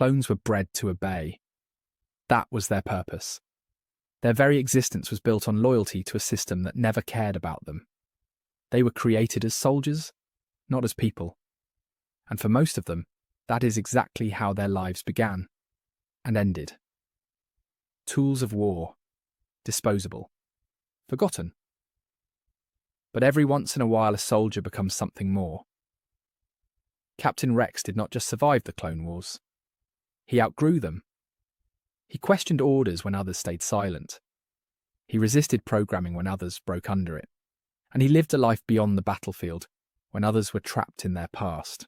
clones were bred to obey. That was their purpose. Their very existence was built on loyalty to a system that never cared about them. They were created as soldiers, not as people. And for most of them, that is exactly how their lives began and ended. Tools of war, disposable, forgotten. But every once in a while a soldier becomes something more. Captain Rex did not just survive the Clone Wars. He outgrew them. He questioned orders when others stayed silent. He resisted programming when others broke under it. And he lived a life beyond the battlefield when others were trapped in their past.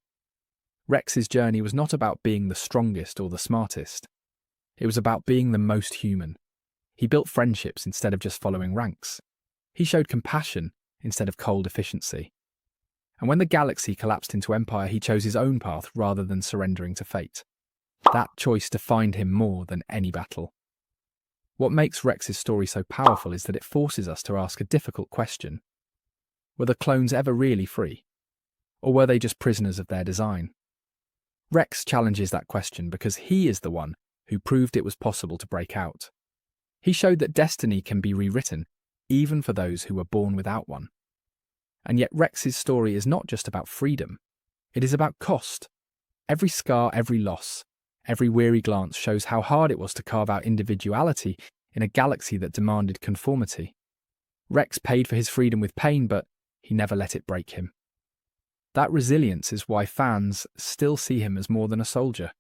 Rex's journey was not about being the strongest or the smartest. It was about being the most human. He built friendships instead of just following ranks. He showed compassion instead of cold efficiency. And when the galaxy collapsed into empire, he chose his own path rather than surrendering to fate. That choice defined him more than any battle. What makes Rex's story so powerful is that it forces us to ask a difficult question. Were the clones ever really free? Or were they just prisoners of their design? Rex challenges that question because he is the one who proved it was possible to break out. He showed that destiny can be rewritten, even for those who were born without one. And yet Rex's story is not just about freedom. It is about cost. Every scar, every loss, every weary glance shows how hard it was to carve out individuality in a galaxy that demanded conformity. Rex paid for his freedom with pain, but he never let it break him. That resilience is why fans still see him as more than a soldier.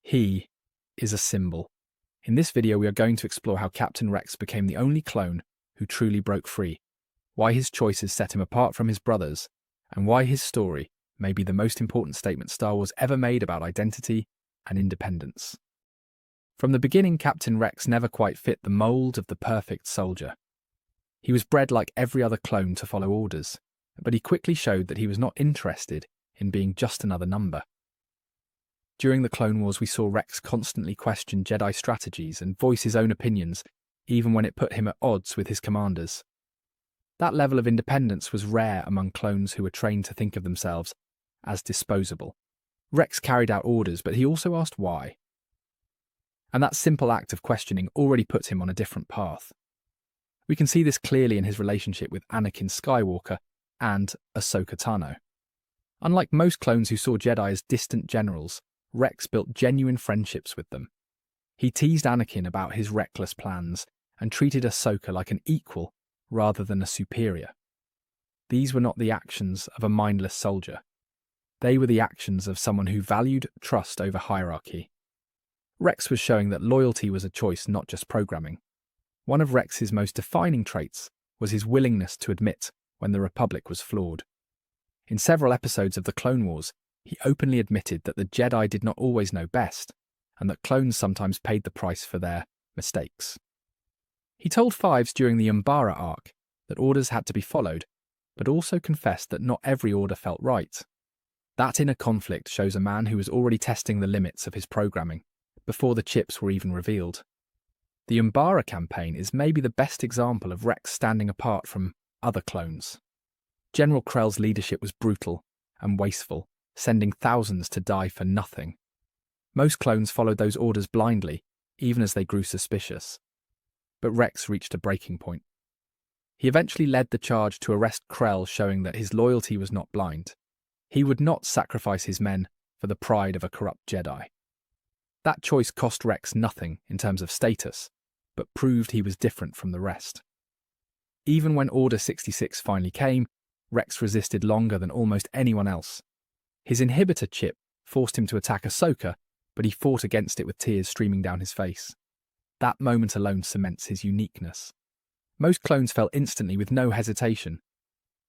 He is a symbol. In this video, we are going to explore how Captain Rex became the only clone who truly broke free, why his choices set him apart from his brothers, and why his story may be the most important statement Star Wars ever made about identity and independence. From the beginning, Captain Rex never quite fit the mold of the perfect soldier. He was bred like every other clone to follow orders, but he quickly showed that he was not interested in being just another number. During the Clone Wars, we saw Rex constantly question Jedi strategies and voice his own opinions, even when it put him at odds with his commanders. That level of independence was rare among clones who were trained to think of themselves as disposable. Rex carried out orders, but he also asked why. And that simple act of questioning already puts him on a different path. We can see this clearly in his relationship with Anakin Skywalker and Ahsoka Tano. Unlike most clones who saw Jedi as distant generals, Rex built genuine friendships with them. He teased Anakin about his reckless plans and treated Ahsoka like an equal rather than a superior. These were not the actions of a mindless soldier. They were the actions of someone who valued trust over hierarchy. Rex was showing that loyalty was a choice, not just programming. One of Rex's most defining traits was his willingness to admit when the Republic was flawed. In several episodes of the Clone Wars, he openly admitted that the Jedi did not always know best, and that clones sometimes paid the price for their mistakes. He told Fives during the Umbara arc that orders had to be followed, but also confessed that not every order felt right. That inner conflict shows a man who was already testing the limits of his programming before the chips were even revealed. The Umbara campaign is maybe the best example of Rex standing apart from other clones. General Krell's leadership was brutal and wasteful, sending thousands to die for nothing. Most clones followed those orders blindly, even as they grew suspicious. But Rex reached a breaking point. He eventually led the charge to arrest Krell, showing that his loyalty was not blind. He would not sacrifice his men for the pride of a corrupt Jedi. That choice cost Rex nothing in terms of status, but proved he was different from the rest. Even when Order 66 finally came, Rex resisted longer than almost anyone else. His inhibitor chip forced him to attack Ahsoka, but he fought against it with tears streaming down his face. That moment alone cements his uniqueness. Most clones fell instantly with no hesitation.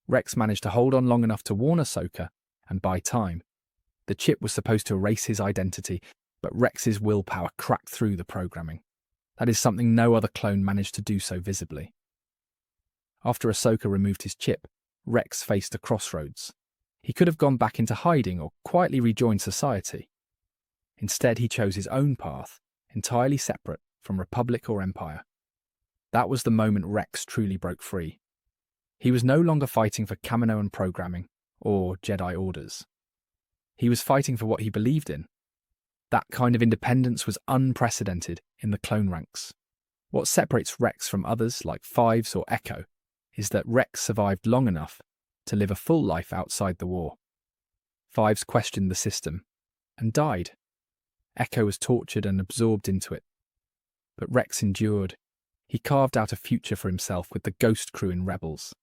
Rex managed to hold on long enough to warn Ahsoka and buy time. The chip was supposed to erase his identity, but Rex's willpower cracked through the programming. That is something no other clone managed to do so visibly. After Ahsoka removed his chip, Rex faced a crossroads. He could have gone back into hiding or quietly rejoined society. Instead, he chose his own path, entirely separate from Republic or Empire. That was the moment Rex truly broke free. He was no longer fighting for Kaminoan programming or Jedi orders. He was fighting for what he believed in. That kind of independence was unprecedented in the clone ranks. What separates Rex from others like Fives or Echo is that Rex survived long enough to live a full life outside the war. Fives questioned the system and died. Echo was tortured and absorbed into it. But Rex endured. He carved out a future for himself with the Ghost Crew in Rebels.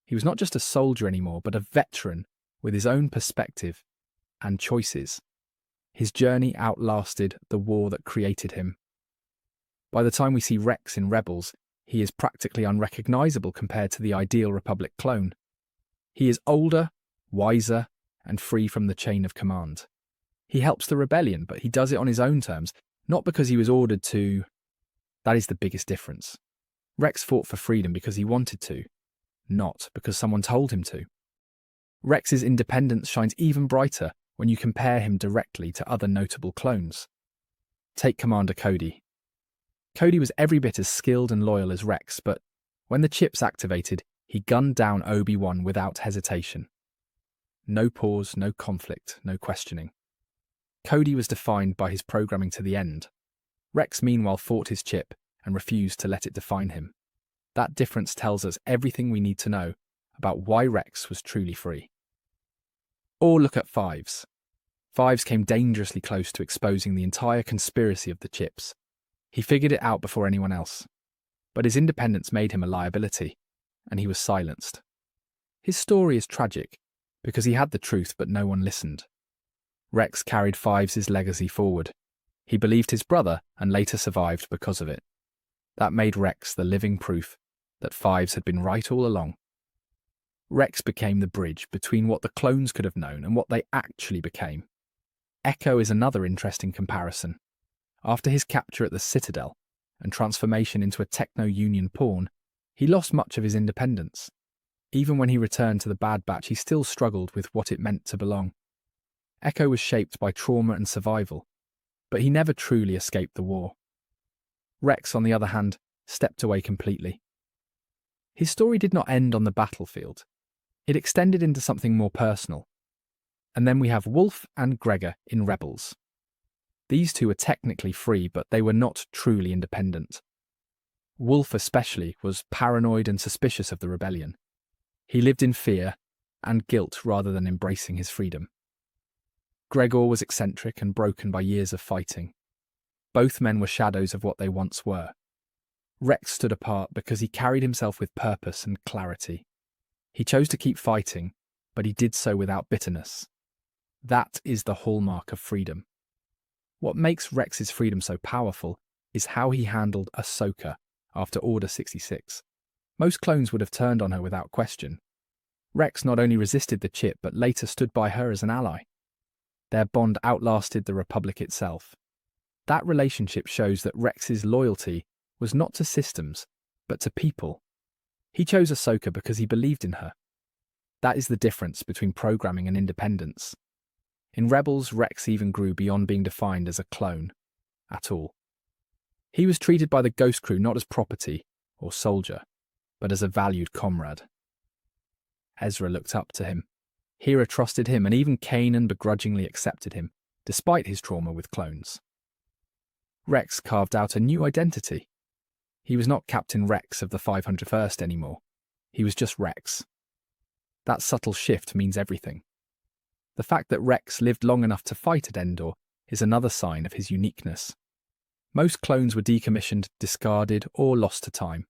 He was not just a soldier anymore, but a veteran with his own perspective and choices. His journey outlasted the war that created him. By the time we see Rex in Rebels, he is practically unrecognizable compared to the ideal Republic clone. He is older, wiser, and free from the chain of command. He helps the rebellion, but he does it on his own terms, not because he was ordered to. That is the biggest difference. Rex fought for freedom because he wanted to, not because someone told him to. Rex's independence shines even brighter when you compare him directly to other notable clones. Take Commander Cody. Cody was every bit as skilled and loyal as Rex, but when the chips activated, he gunned down Obi-Wan without hesitation. No pause, no conflict, no questioning. Cody was defined by his programming to the end. Rex meanwhile fought his chip and refused to let it define him. That difference tells us everything we need to know about why Rex was truly free. Or look at Fives. Fives came dangerously close to exposing the entire conspiracy of the chips. He figured it out before anyone else. But his independence made him a liability, and he was silenced. His story is tragic, because he had the truth but no one listened. Rex carried Fives' legacy forward. He believed his brother and later survived because of it. That made Rex the living proof that Fives had been right all along. Rex became the bridge between what the clones could have known and what they actually became. Echo is another interesting comparison. After his capture at the Citadel and transformation into a techno-union pawn, he lost much of his independence. Even when he returned to the Bad Batch, he still struggled with what it meant to belong. Echo was shaped by trauma and survival, but he never truly escaped the war. Rex, on the other hand, stepped away completely. His story did not end on the battlefield. It extended into something more personal. And then we have Wolf and Gregor in Rebels. These two were technically free, but they were not truly independent. Wolf especially was paranoid and suspicious of the rebellion. He lived in fear and guilt rather than embracing his freedom. Gregor was eccentric and broken by years of fighting. Both men were shadows of what they once were. Rex stood apart because he carried himself with purpose and clarity. He chose to keep fighting, but he did so without bitterness. That is the hallmark of freedom. What makes Rex's freedom so powerful is how he handled Ahsoka after Order 66. Most clones would have turned on her without question. Rex not only resisted the chip, but later stood by her as an ally. Their bond outlasted the Republic itself. That relationship shows that Rex's loyalty was not to systems, but to people. He chose Ahsoka because he believed in her. That is the difference between programming and independence. In Rebels, Rex even grew beyond being defined as a clone at all. He was treated by the Ghost Crew not as property or soldier, but as a valued comrade. Ezra looked up to him. Hera trusted him, and even Kanan begrudgingly accepted him, despite his trauma with clones. Rex carved out a new identity. He was not Captain Rex of the 501st anymore. He was just Rex. That subtle shift means everything. The fact that Rex lived long enough to fight at Endor is another sign of his uniqueness. Most clones were decommissioned, discarded, or lost to time.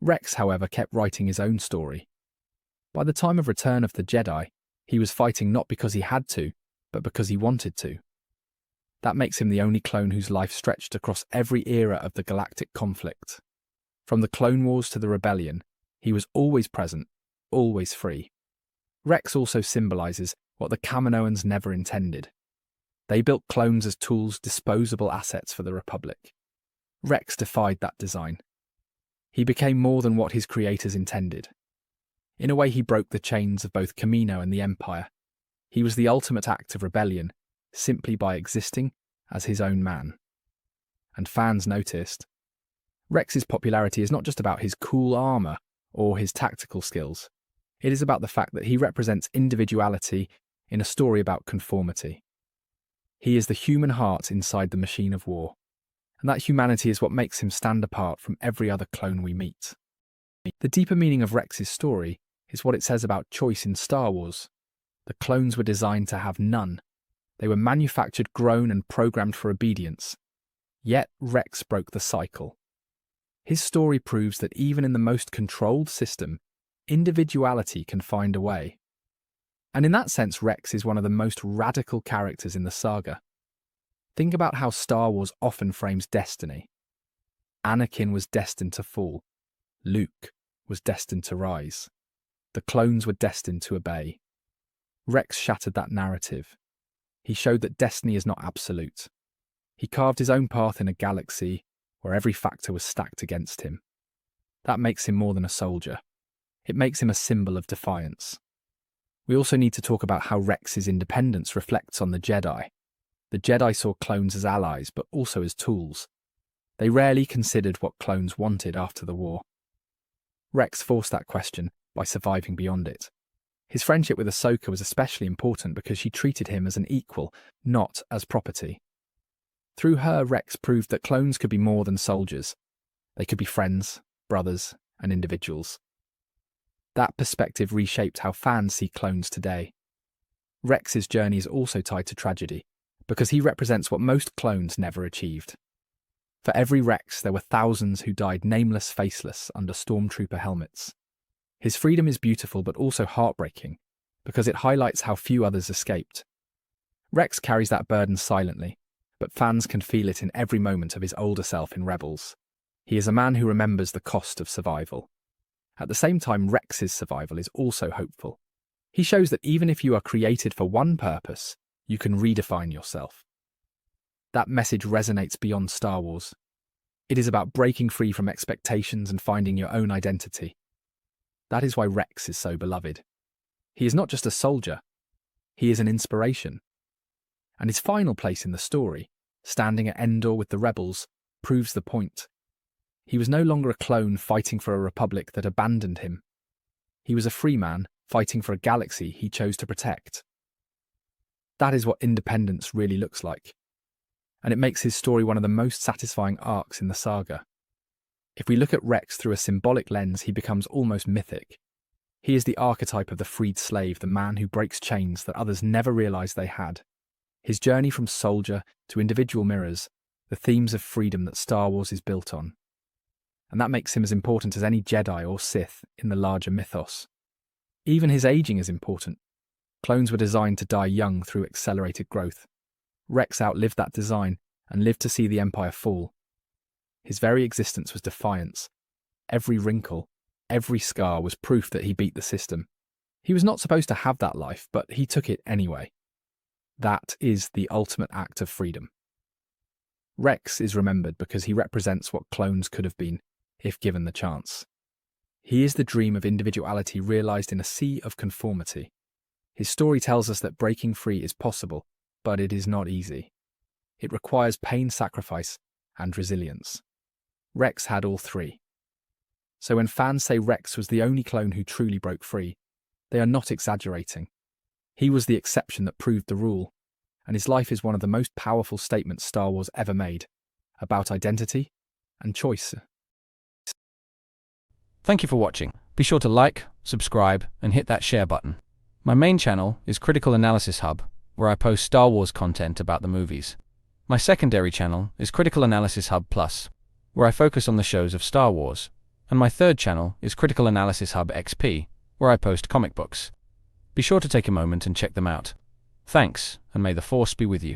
Rex, however, kept writing his own story. By the time of Return of the Jedi, he was fighting not because he had to, but because he wanted to. That makes him the only clone whose life stretched across every era of the galactic conflict. From the Clone Wars to the Rebellion, he was always present, always free. Rex also symbolizes what the Kaminoans never intended. They built clones as tools, disposable assets for the Republic. Rex defied that design. He became more than what his creators intended. In a way, he broke the chains of both Kamino and the Empire. He was the ultimate act of rebellion, simply by existing as his own man. And fans noticed. Rex's popularity is not just about his cool armor or his tactical skills. It is about the fact that he represents individuality in a story about conformity. He is the human heart inside the machine of war, and that humanity is what makes him stand apart from every other clone we meet. The deeper meaning of Rex's story is what it says about choice in Star Wars. The clones were designed to have none. They were manufactured, grown, and programmed for obedience. Yet Rex broke the cycle. His story proves that even in the most controlled system, individuality can find a way. And in that sense, Rex is one of the most radical characters in the saga. Think about how Star Wars often frames destiny. Anakin was destined to fall. Luke was destined to rise. The clones were destined to obey. Rex shattered that narrative. He showed that destiny is not absolute. He carved his own path in a galaxy where every factor was stacked against him. That makes him more than a soldier. It makes him a symbol of defiance. We also need to talk about how Rex's independence reflects on the Jedi. The Jedi saw clones as allies, but also as tools. They rarely considered what clones wanted after the war. Rex forced that question by surviving beyond it. His friendship with Ahsoka was especially important because she treated him as an equal, not as property. Through her, Rex proved that clones could be more than soldiers. They could be friends, brothers, and individuals. That perspective reshaped how fans see clones today. Rex's journey is also tied to tragedy, because he represents what most clones never achieved. For every Rex, there were thousands who died nameless, faceless, under stormtrooper helmets. His freedom is beautiful but also heartbreaking, because it highlights how few others escaped. Rex carries that burden silently, but fans can feel it in every moment of his older self in Rebels. He is a man who remembers the cost of survival. At the same time, Rex's survival is also hopeful. He shows that even if you are created for one purpose, you can redefine yourself. That message resonates beyond Star Wars. It is about breaking free from expectations and finding your own identity. That is why Rex is so beloved. He is not just a soldier, he is an inspiration. And his final place in the story, standing at Endor with the rebels, proves the point. He was no longer a clone fighting for a republic that abandoned him. He was a free man fighting for a galaxy he chose to protect. That is what independence really looks like. And it makes his story one of the most satisfying arcs in the saga. If we look at Rex through a symbolic lens, he becomes almost mythic. He is the archetype of the freed slave, the man who breaks chains that others never realized they had. His journey from soldier to individual mirrors the themes of freedom that Star Wars is built on. And that makes him as important as any Jedi or Sith in the larger mythos. Even his aging is important. Clones were designed to die young through accelerated growth. Rex outlived that design and lived to see the Empire fall. His very existence was defiance. Every wrinkle, every scar was proof that he beat the system. He was not supposed to have that life, but he took it anyway. That is the ultimate act of freedom. Rex is remembered because he represents what clones could have been, if given the chance. He is the dream of individuality realized in a sea of conformity. His story tells us that breaking free is possible, but it is not easy. It requires pain, sacrifice, and resilience. Rex had all three. So when fans say Rex was the only clone who truly broke free, they are not exaggerating. He was the exception that proved the rule, and his life is one of the most powerful statements Star Wars ever made, about identity and choice. Thank you for watching. Be sure to like, subscribe, and hit that share button. My main channel is Critical Analysis Hub, where I post Star Wars content about the movies. My secondary channel is Critical Analysis Hub Plus, where I focus on the shows of Star Wars. And my third channel is Critical Analysis Hub XP, where I post comic books. Be sure to take a moment and check them out. Thanks, and may the Force be with you.